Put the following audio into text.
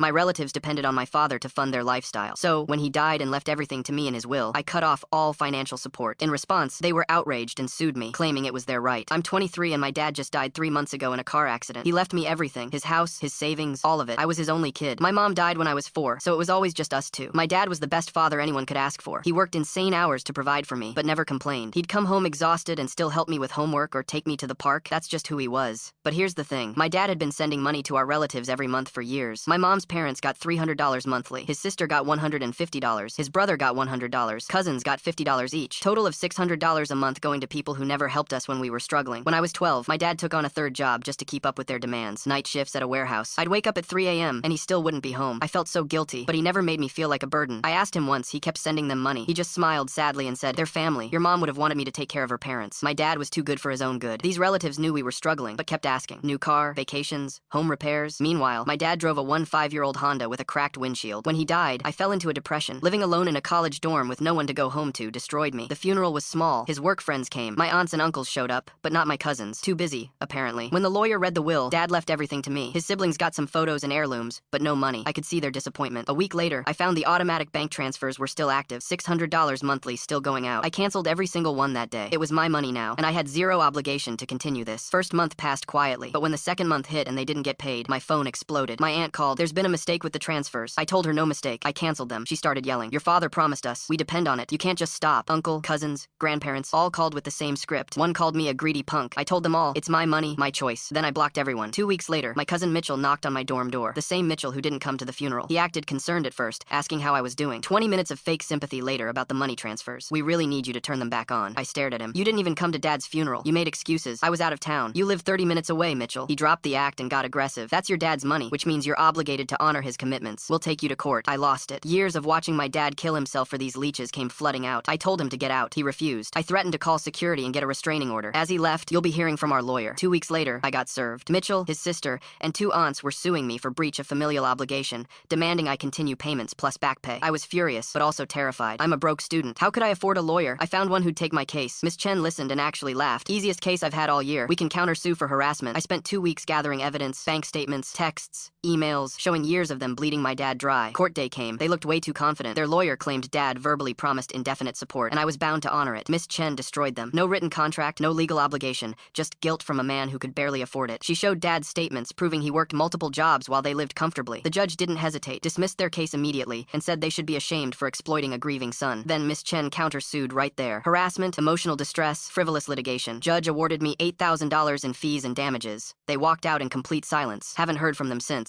My relatives depended on my father to fund their lifestyle. So, when he died and left everything to me in his will, I cut off all financial support. In response, they were outraged and sued me, claiming it was their right. I'm 23 and my dad just died 3 months ago in a car accident. He left me everything, his house, his savings, all of it. I was his only kid. My mom died when I was 4, so it was always just us two. My dad was the best father anyone could ask for. He worked insane hours to provide for me, but never complained. He'd come home exhausted and still help me with homework or take me to the park. That's just who he was. But here's the thing. My dad had been sending money to our relatives every month for years. My mom's parents got $300 monthly. His sister got $150. His brother got $100. Cousins got $50 each. Total of $600 a month going to people who never helped us when we were struggling. When I was 12, my dad took on a third job just to keep up with their demands. Night shifts at a warehouse. I'd wake up at 3 a.m. and he still wouldn't be home. I felt so guilty, but he never made me feel like a burden. I asked him once, he kept sending them money. He just smiled sadly and said, "They're family. Your mom would have wanted me to take care of her parents." My dad was too good for his own good. These relatives knew we were struggling, but kept asking. New car, vacations, home repairs. Meanwhile, my dad drove a 15-year-old Honda with a cracked windshield. When he died, I fell into a depression. Living alone in a college dorm with no one to go home to destroyed me. The funeral was small. His work friends came. My aunts and uncles showed up, but not my cousins. Too busy, apparently. When the lawyer read the will, Dad left everything to me. His siblings got some photos and heirlooms, but no money. I could see their disappointment. A week later, I found the automatic bank transfers were still active. $600 monthly still going out. I canceled every single one that day. It was my money now, and I had zero obligation to continue this. First month passed quietly, but when the second month hit and they didn't get paid, my phone exploded. My aunt called. "There's been a mistake with the transfers." I told her no mistake. I canceled them. She started yelling. "Your father promised us. We depend on it. You can't just stop." Uncle, cousins, grandparents, all called with the same script. One called me a greedy punk. I told them all, "It's my money, my choice." Then I blocked everyone. 2 weeks later, my cousin Mitchell knocked on my dorm door. The same Mitchell who didn't come to the funeral. He acted concerned at first, asking how I was doing. 20 minutes of fake sympathy later about the money transfers. "We really need you to turn them back on." I stared at him. "You didn't even come to Dad's funeral. You made excuses. I was out of town. You live 30 minutes away, Mitchell." He dropped the act and got aggressive. "That's your dad's money, which means you're obligated to honor his commitments. We'll take you to court." I lost it. Years of watching my dad kill himself for these leeches came flooding out. I told him to get out. He refused. I threatened to call security and get a restraining order. As he left, "You'll be hearing from our lawyer." 2 weeks later, I got served. Mitchell, his sister, and 2 aunts were suing me for breach of familial obligation, demanding I continue payments plus back pay. I was furious, but also terrified. I'm a broke student. How could I afford a lawyer? I found one who'd take my case. Miss Chen listened and actually laughed. "Easiest case I've had all year. We can countersue for harassment." I spent 2 weeks gathering evidence, bank statements, texts, emails, showing years of them bleeding my dad dry. Court day came. They looked way too confident. Their lawyer claimed Dad verbally promised indefinite support, and I was bound to honor it. Miss Chen destroyed them. No written contract, no legal obligation, just guilt from a man who could barely afford it. She showed Dad's statements, proving he worked multiple jobs while they lived comfortably. The judge didn't hesitate, dismissed their case immediately, and said they should be ashamed for exploiting a grieving son. Then Miss Chen countersued right there. Harassment, emotional distress, frivolous litigation. Judge awarded me $8,000 in fees and damages. They walked out in complete silence. Haven't heard from them since.